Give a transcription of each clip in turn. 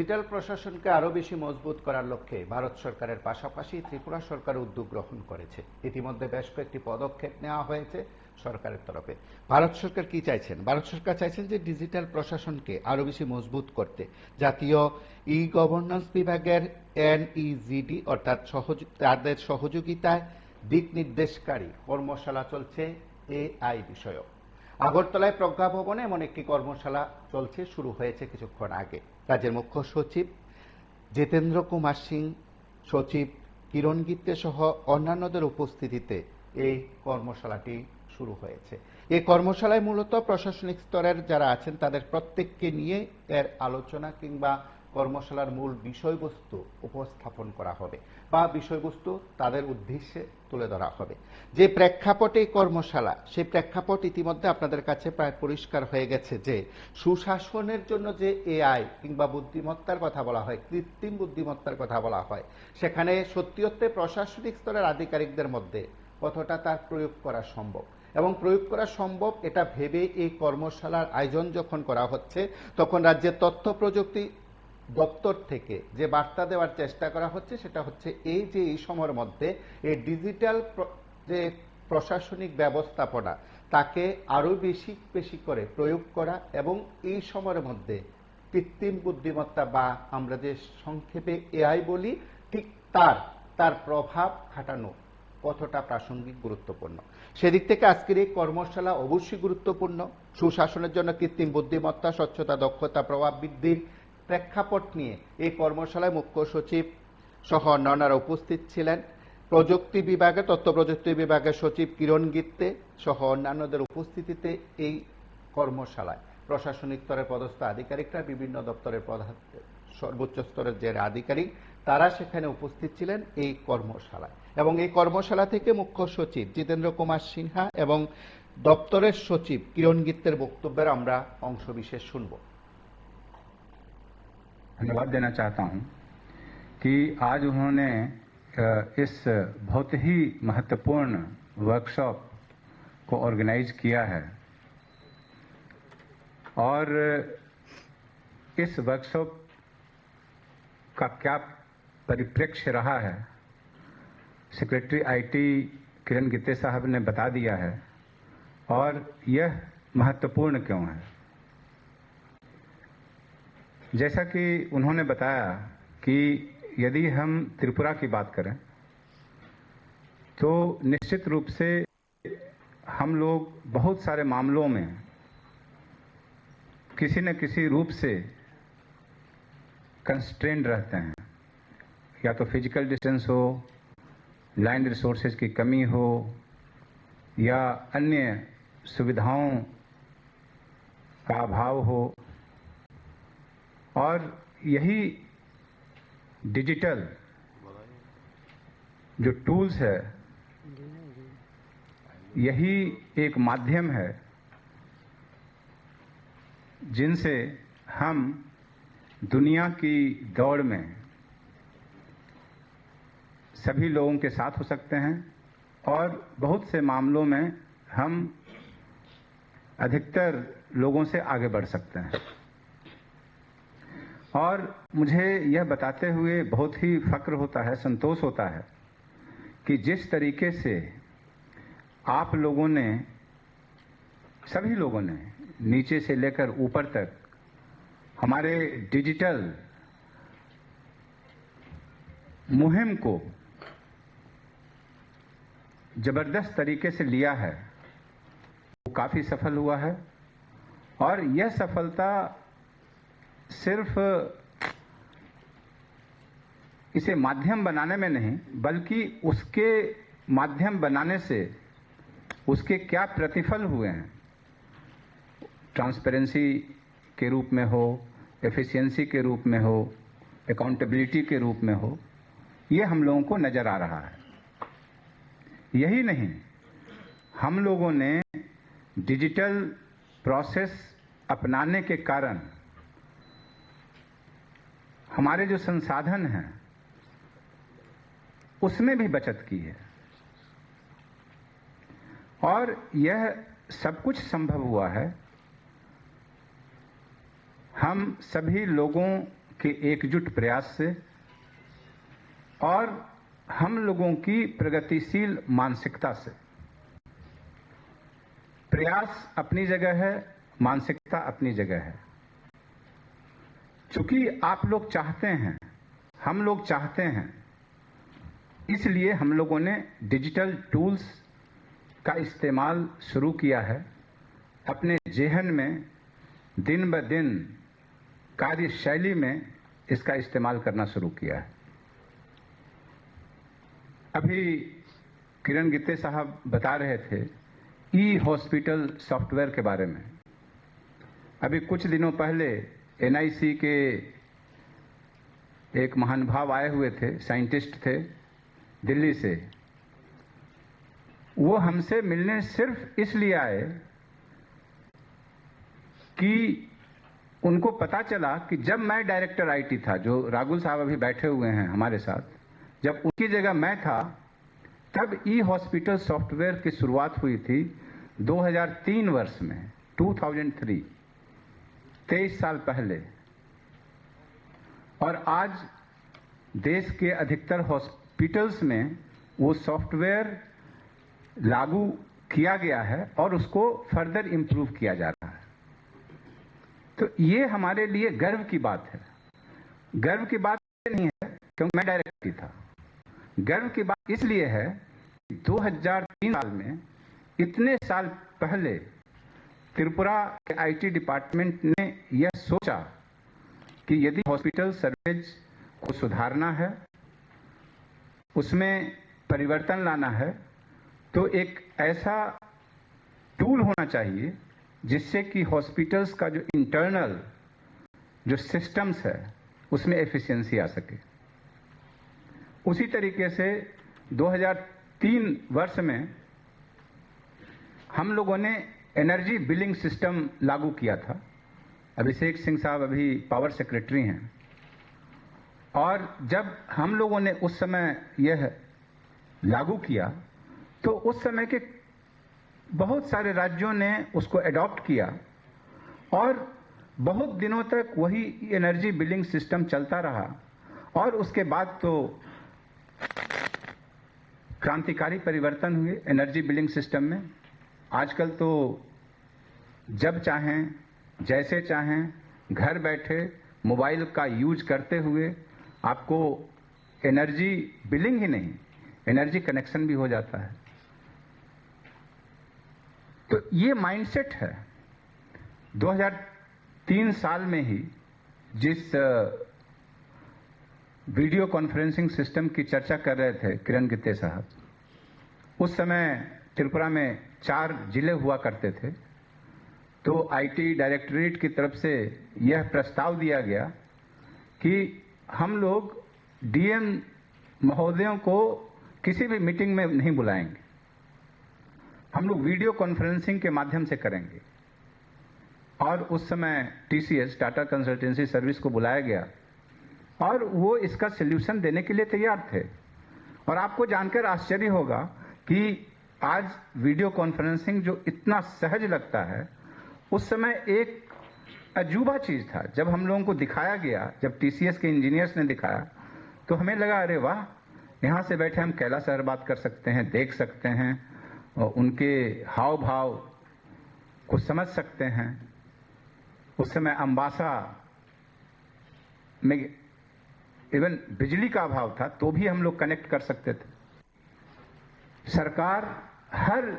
Digital প্রশাসনকে আরো বেশি মজবুত করার লক্ষ্যে ভারত সরকারের পাশাপাশি ত্রিপুরা সরকার উদ্যোগ গ্রহণ করেছে। ইতিমধ্যে বেশ কয়েকটি পদক্ষেপ নেওয়া হয়েছে সরকারের তরফে। ভারত সরকার কি চাইছেন? ভারত সরকার চাইছেন যে ডিজিটাল প্রশাসনকে আরো বেশি মজবুত করতে জাতীয় ই গভর্নেন্স বিভাগের NEGD অর্থাৎ তাদের সহযোগিতায় দিক নির্দেশকারী কর্মশালা চলছে AI বিষয়ক। আগরতলায় প্রজ্ঞা ভবনে এমন একটি কর্মশালা চলছে, শুরু হয়েছে কিছুক্ষণ আগে। রাজ্যের মুখ্য সচিব জিতেন্দ্র কুমার সিং, সচিব কিরণ গিত্তে সহ অন্যান্যদের উপস্থিতিতে এই কর্মশালাটি শুরু হয়েছে। এই কর্মশালায় মূলত প্রশাসনিক স্তরের যারা আছেন তাদের প্রত্যেককে নিয়ে এর আলোচনা কিংবা কর্মশালার মূল বিষয়বস্তু উপস্থাপন করা হবে বা বিষয়বস্তু তাদের উদ্দেশ্যে তুলে ধরা হবে। যে প্রেক্ষাপটে কর্মশালা, সেই প্রেক্ষাপট ইতিমধ্যে আপনাদের কাছে প্রায় পরিষ্কার হয়ে গেছে যে সুশাসনের জন্য যে AI কিংবা বুদ্ধিমত্তার কথা বলা হয়, কৃত্রিম বুদ্ধিমত্তার কথা বলা হয়, সেখানে সত্যি অর্থে প্রশাসনিক স্তরের আধিকারিকদের মধ্যে কতটা তার প্রয়োগ করা সম্ভব এবং প্রয়োগ করা সম্ভব এটা ভেবে এই কর্মশালার আয়োজন যখন করা হচ্ছে, তখন রাজ্যের তথ্য প্রযুক্তি দপ্তর থেকে যে বার্তা দেওয়ার চেষ্টা করা হচ্ছে সেটা হচ্ছে এই যে এই সময়ের মধ্যে এই ডিজিটাল যে প্রশাসনিক ব্যবস্থাপনা তাকে আরো বেশি বেশি করে প্রয়োগ করা এবং এই সময়ের মধ্যে কৃত্রিম বুদ্ধিমত্তা বা আমরা যে সংক্ষেপে AI বলি, ঠিক তার প্রভাব খাটানো কতটা প্রাসঙ্গিক, গুরুত্বপূর্ণ। সেদিক থেকে আজকের এই কর্মশালা অবশ্যই গুরুত্বপূর্ণ। সুশাসনের জন্য কৃত্রিম বুদ্ধিমত্তা, স্বচ্ছতা, দক্ষতা, প্রভাব বৃদ্ধির প্রেক্ষাপট নিয়ে এই কর্মশালায় মুখ্য সচিব সহ অন্যান্যরা উপস্থিত ছিলেন। প্রযুক্তি বিভাগে, তথ্য প্রযুক্তি বিভাগের সচিব কিরণ গিত্তে সহ অন্যান্যদের উপস্থিতিতে এই কর্মশালায় প্রশাসনিক স্তরের পদস্থ আধিকারিকরা, বিভিন্ন দপ্তরের প্রধান, সর্বোচ্চ স্তরের যে আধিকারিক তারা সেখানে উপস্থিত ছিলেন এই কর্মশালায়। এবং এই কর্মশালা থেকে মুখ্য সচিব জিতেন্দ্র কুমার সিনহা এবং দপ্তরের সচিব কিরণ গিত্তের বক্তব্যের আমরা অংশবিশেষ শুনব। धन्यवाद देना चाहता हूं कि आज उन्होंने इस बहुत ही महत्वपूर्ण वर्कशॉप को ऑर्गेनाइज किया है और इस वर्कशॉप का क्या परिप्रेक्ष्य रहा है सेक्रेटरी IT किरण गित्ते साहब ने बता दिया है और यह महत्वपूर्ण क्यों है। जैसा कि उन्होंने बताया कि यदि हम त्रिपुरा की बात करें तो निश्चित रूप से हम लोग बहुत सारे मामलों में किसी न किसी रूप से कंस्ट्रेंड रहते हैं, या तो फिजिकल डिस्टेंस हो, लैंड रिसोर्सेज की कमी हो या अन्य सुविधाओं का अभाव हो। और यही डिजिटल जो टूल्स है, यही एक माध्यम है जिनसे हम दुनिया की दौड़ में सभी लोगों के साथ हो सकते हैं और बहुत से मामलों में हम अधिकतर लोगों से आगे बढ़ सकते हैं। और मुझे यह बताते हुए बहुत ही फक्र होता है, संतोष होता है कि जिस तरीके से आप लोगों ने, सभी लोगों ने नीचे से लेकर ऊपर तक हमारे डिजिटल मुहिम को जबरदस्त तरीके से लिया है, वो काफी सफल हुआ है। और यह सफलता सिर्फ इसे माध्यम बनाने में नहीं, बल्कि उसके माध्यम बनाने से उसके क्या प्रतिफल हुए हैं, ट्रांसपेरेंसी के रूप में हो, एफिशिएंसी के रूप में हो, अकाउंटेबिलिटी के रूप में हो, ये हम लोगों को नजर आ रहा है। यही नहीं, हम लोगों ने डिजिटल प्रोसेस अपनाने के कारण हमारे जो संसाधन हैं उसमें भी बचत की है। और यह सब कुछ संभव हुआ है हम सभी लोगों के एकजुट प्रयास से और हम लोगों की प्रगतिशील मानसिकता से। प्रयास अपनी जगह है, मानसिकता अपनी जगह है। चूंकि आप लोग चाहते हैं, हम लोग चाहते हैं, इसलिए हम लोगों ने डिजिटल टूल्स का इस्तेमाल शुरू किया है। अपने जेहन में दिन ब दिन कार्यशैली में इसका इस्तेमाल करना शुरू किया है। अभी किरण गित्ते साहब बता रहे थे ई हॉस्पिटल सॉफ्टवेयर के बारे में। अभी कुछ दिनों पहले एनआईसी के एक महानुभाव आए हुए थे, साइंटिस्ट थे दिल्ली से। वो हमसे मिलने सिर्फ इसलिए आए कि उनको पता चला कि जब मैं डायरेक्टर आईटी था, जो राघुल साहब अभी बैठे हुए हैं हमारे साथ, जब उनकी जगह मैं था, तब ई हॉस्पिटल सॉफ्टवेयर की शुरुआत हुई थी 2003 वर्ष में, 2003, 23 साल पहले। और आज देश के अधिकतर हॉस्पिटल्स में वो सॉफ्टवेयर लागू किया गया है और उसको फर्दर इंप्रूव किया जा रहा है। तो ये हमारे लिए गर्व की बात है। गर्व की बात नहीं है क्योंकि मैं डायरेक्टर था। गर्व की बात इसलिए है कि 2003 साल में, इतने साल पहले, त्रिपुरा के आईटी डिपार्टमेंट ने यह सोचा कि यदि हॉस्पिटल सर्विस को सुधारना है, उसमें परिवर्तन लाना है, तो एक ऐसा टूल होना चाहिए जिससे कि हॉस्पिटल्स का जो इंटरनल जो सिस्टम्स है उसमें एफिशिएंसी आ सके। उसी तरीके से 2003 वर्ष में हम लोगों ने एनर्जी बिलिंग सिस्टम लागू किया था। अभिषेक सिंह साहब अभी पावर सेक्रेटरी हैं, और जब हम लोगों ने उस समय यह लागू किया तो उस समय के बहुत सारे राज्यों ने उसको एडॉप्ट किया और बहुत दिनों तक वही एनर्जी बिलिंग सिस्टम चलता रहा। और उसके बाद तो क्रांतिकारी परिवर्तन हुए एनर्जी बिलिंग सिस्टम में। आजकल तो जब चाहें, जैसे चाहें, घर बैठे मोबाइल का यूज करते हुए आपको एनर्जी बिलिंग ही नहीं, एनर्जी कनेक्शन भी हो जाता है। तो ये माइंडसेट है। 2003 साल में ही जिस वीडियो कॉन्फ्रेंसिंग सिस्टम की चर्चा कर रहे थे किरण गित्ते साहब, उस समय त्रिपुरा में 4 जिले हुआ करते थे। तो आईटी डायरेक्टरेट की तरफ से यह प्रस्ताव दिया गया कि हम लोग डीएम महोदयों को किसी भी मीटिंग में नहीं बुलाएंगे, हम लोग वीडियो कॉन्फ्रेंसिंग के माध्यम से करेंगे। और उस समय टीसीएस, टाटा कंसल्टेंसी सर्विस को बुलाया गया और वो इसका सल्यूशन देने के लिए तैयार थे। और आपको जानकर आश्चर्य होगा कि आज वीडियो कॉन्फ्रेंसिंग जो इतना सहज लगता है, उस समय एक अजूबा चीज था। जब हम लोगों को दिखाया गया, जब टीसीएस के इंजीनियर्स ने दिखाया, तो हमें लगा अरे वाह, यहां से बैठे हम कैलाश सर बात कर सकते हैं, देख सकते हैं और उनके हाव भाव को समझ सकते हैं। उस समय अम्बासा में इवन बिजली का अभाव था, तो भी हम लोग कनेक्ट कर सकते थे। सरकार हर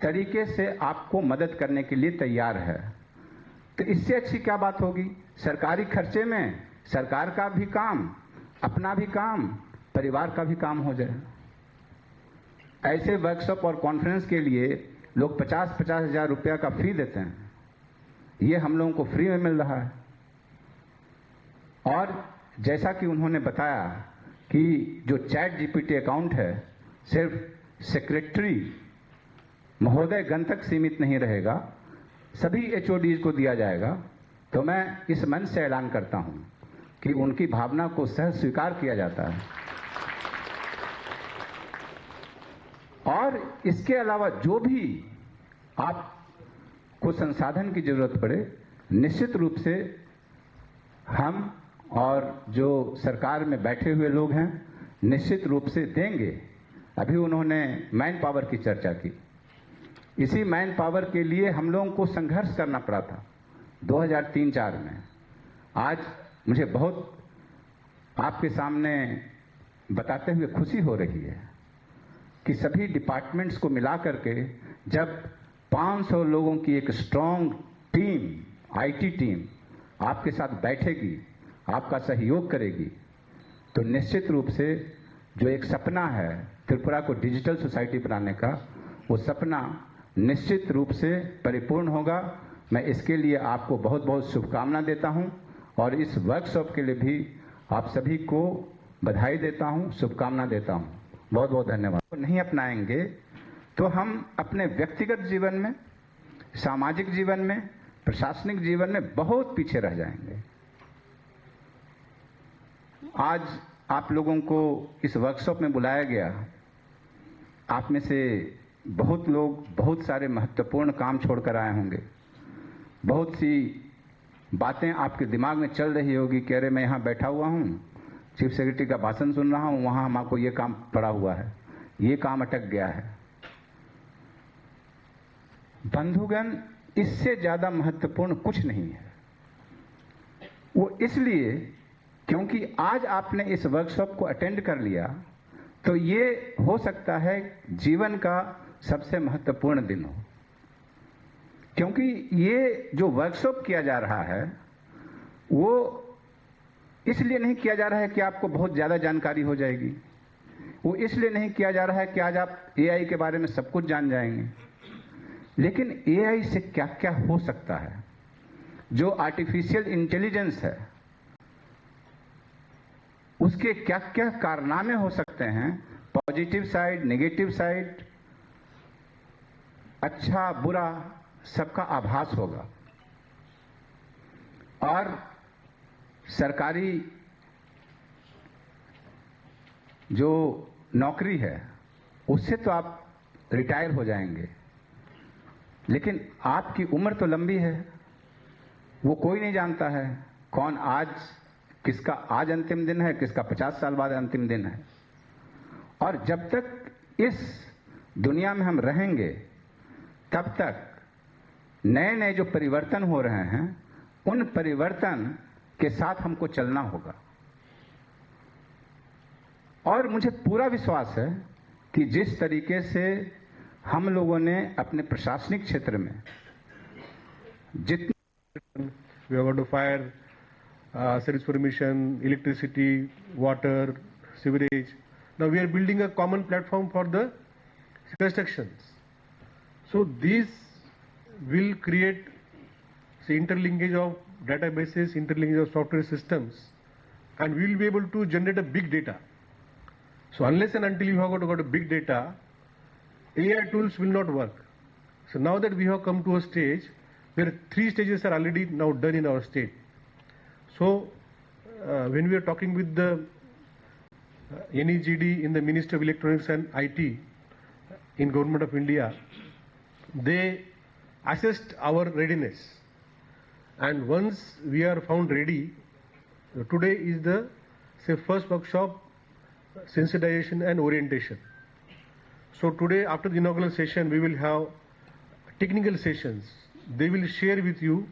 तरीके से आपको मदद करने के लिए तैयार है। तो इससे अच्छी क्या बात होगी। सरकारी खर्चे में सरकार का भी काम, अपना भी काम, परिवार का भी काम हो जाए। ऐसे वर्कशॉप और कॉन्फ्रेंस के लिए लोग 50-50 हजार रुपया का फी देते हैं, ये हम लोगों को फ्री में मिल रहा है। और जैसा कि उन्होंने बताया कि जो चैट जीपीटी अकाउंट है सिर्फ सेक्रेटरी महोदय गण तक सीमित नहीं रहेगा, सभी एचओडीज को दिया जाएगा। तो मैं इस मंच से ऐलान करता हूं कि उनकी भावना को सहज स्वीकार किया जाता है। और इसके अलावा जो भी आपको संसाधन की जरूरत पड़े, निश्चित रूप से हम और जो सरकार में बैठे हुए लोग हैं निश्चित रूप से देंगे। अभी उन्होंने मैन पावर की चर्चा की। इसी मैन पावर के लिए हम लोगों को संघर्ष करना पड़ा था 2003-04 में। आज मुझे बहुत आपके सामने बताते हुए खुशी हो रही है कि सभी डिपार्टमेंट्स को मिला करके जब 500 लोगों की एक स्ट्रांग टीम, आईटी टीम आपके साथ बैठेगी, आपका सहयोग करेगी, तो निश्चित रूप से जो एक सपना है त्रिपुरा को डिजिटल सोसाइटी बनाने का, वो सपना निश्चित रूप से परिपूर्ण होगा। मैं इसके लिए आपको बहुत बहुत शुभकामना देता हूं और इस वर्कशॉप के लिए भी आप सभी को बधाई देता हूं, शुभकामना देता हूं। बहुत बहुत धन्यवाद। नहीं अपनाएंगे तो हम अपने व्यक्तिगत जीवन में, सामाजिक जीवन में, प्रशासनिक जीवन में बहुत पीछे रह जाएंगे। आज आप लोगों को इस वर्कशॉप में बुलाया गया। आप में से बहुत लोग बहुत सारे महत्वपूर्ण काम छोड़कर आए होंगे। बहुत सी बातें आपके दिमाग में चल रही होगी, कह रहे मैं यहाँ बैठा हुआ हूँ, चीफ सेक्रेटरी का भाषण सुन रहा हूँ, वहाँ हमको ये काम पड़ा हुआ है, ये काम अटक गया है। बंधुगण, इससे ज्यादा महत्वपूर्ण कुछ नहीं है। वो इसलिए क्योंकि आज आपने इस वर्कशॉप को अटेंड कर लिया, तो ये हो सकता है जीवन का सबसे महत्वपूर्ण दिन हो। क्योंकि ये जो वर्कशॉप किया जा रहा है वो इसलिए नहीं किया जा रहा है कि आपको बहुत ज्यादा जानकारी हो जाएगी। वो इसलिए नहीं किया जा रहा है कि आज आप एआई के बारे में सब कुछ जान जाएंगे। लेकिन एआई से क्या क्या हो सकता है, जो आर्टिफिशियल इंटेलिजेंस है उसके क्या क्या कारनामे हो सकते हैं, पॉजिटिव साइड, नेगेटिव साइड, अच्छा बुरा, सबका आभास होगा। और सरकारी जो नौकरी है उससे तो आप रिटायर हो जाएंगे, लेकिन आपकी उम्र तो लंबी है। वो कोई नहीं जानता है कौन आज, किसका आज अंतिम दिन है, किसका 50 साल बाद अंतिम दिन है। और जब तक इस दुनिया में हम रहेंगे तब तक नए नए जो परिवर्तन हो रहे हैं उन परिवर्तन के साथ हमको चलना होगा। और मुझे पूरा विश्वास है कि जिस तरीके से हम लोगों ने अपने प्रशासनिक क्षेत्र में जितने we are going to fire, service permission, electricity, water, sewerage. Now we are building a common platform for the constructions. So these will create interlinkage of databases, interlinkage of software systems, and we will be able to generate a big data. So unless and until you have got a big data, AI tools will not work. So now that we have come to a stage where 3 stages are already now done in our state. So when we are talking with the NEGD in the Ministry of Electronics and IT in Government of India, they assessed our readiness. And once we are found ready, today is the first workshop, sensitization and orientation. So today after the inaugural session we will have technical sessions. They will share with you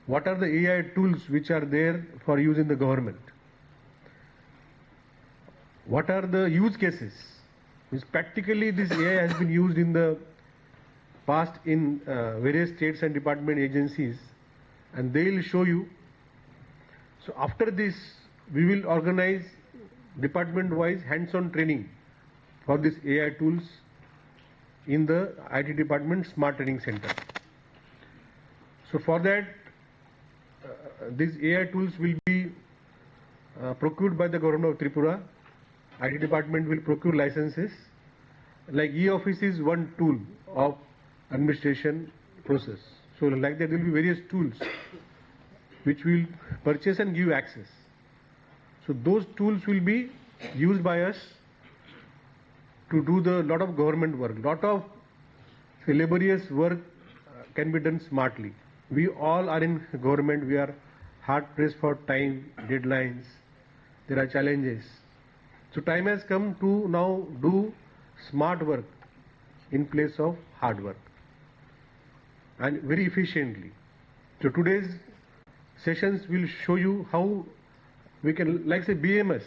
what are the AI tools which are there for use in the government. What are the use cases? Means practically this AI has been used in the past in various states and department agencies, and they will show you. So after this we will organize department-wise hands-on training for these AI tools in the IT department Smart Training Center. So for that, these AI tools will be procured by the government of Tripura. IT department will procure licenses. Like e-office is one tool of administration process. So like that there will be various tools which will purchase and give access. So those tools will be used by us to do the lot of government work. Lot of laborious work can be done smartly. We all are in government, we are hard pressed for time, deadlines, there are challenges. So time has come to now do smart work in place of hard work and very efficiently. So today's sessions will show you how we can, like say BMS.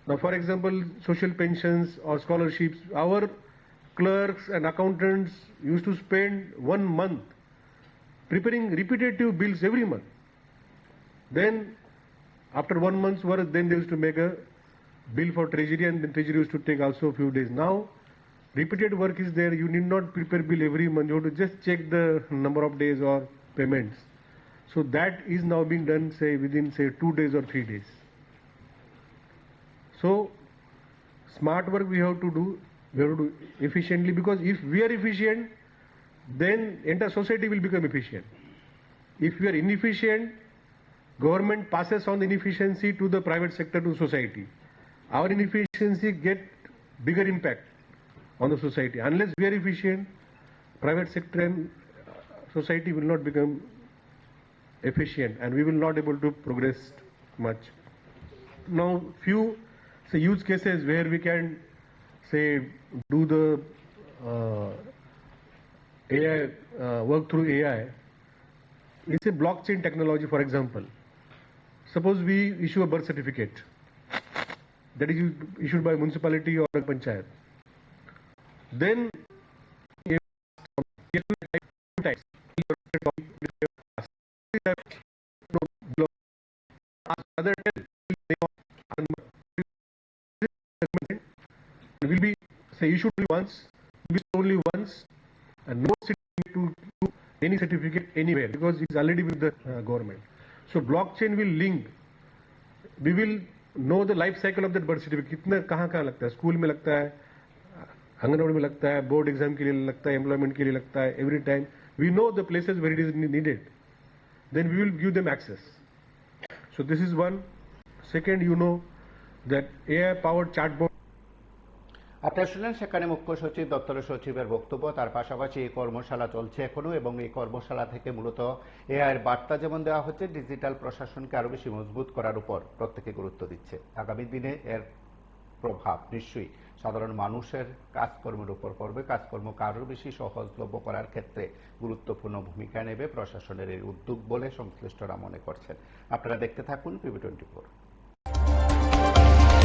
Now for example, social pensions or scholarships, our clerks and accountants used to spend 1 month preparing repetitive bills every month. Then after 1 month's work, then they used to make a bill for treasury, and then treasury used to take also a few days. Now repeated work is there. You need not prepare bill every month. You have to just check the number of days or payments. So that is now being done, say within say 2 days or 3 days. So smart work we have to do efficiently, because if we are efficient, then entire society will become efficient. If we are inefficient, government passes on the inefficiency to the private sector, to society. Our inefficiency get bigger impact on the society. Unless we are efficient, private sector and society will not become efficient, and we will not able to progress much. Now few say use cases where we can say do the AI work through AI. It's a blockchain technology, for example. Suppose we issue a birth certificate that is issued by municipality or a panchayat. Then will be say issued only once, and no citizen to do any certificate anywhere because it's already with the government. So blockchain will link. We will know the life cycle of that birth certificate. कितना कहाँ लगता है, school में लगता है, आंगनवाड़ी में लगता है, बोर्ड एग्जाम के लिए लगता है, एम्प्लॉयमेंट के लिए लगता है. Every time we know the places where it is needed, then we will give them access. So this is one. Second, you know that AI powered chatbot. আপনারা শুনলেন সেখানে মুখ্য সচিব, দপ্তরের সচিবের বক্তব্য। তার পাশাপাশি এই কর্মশালা চলছে এখনো, এবং এই কর্মশালা থেকে মূলত এআইয়ের বার্তা যেমন দেওয়া হচ্ছে, ডিজিটাল প্রশাসনকে আরো বেশি মজবুত করার উপর প্রত্যেকে গুরুত্ব দিচ্ছে। আগামী দিনে এর প্রভাব নিশ্চয়ই সাধারণ মানুষের কাজকর্মের উপর পড়বে। কাজকর্মকে আরো বেশি সহজলভ্য করার ক্ষেত্রে গুরুত্বপূর্ণ ভূমিকা নেবে প্রশাসনের এই উদ্যোগ বলে সংশ্লিষ্টরা মনে করছেন। আপনারা দেখতে থাকুন PB24।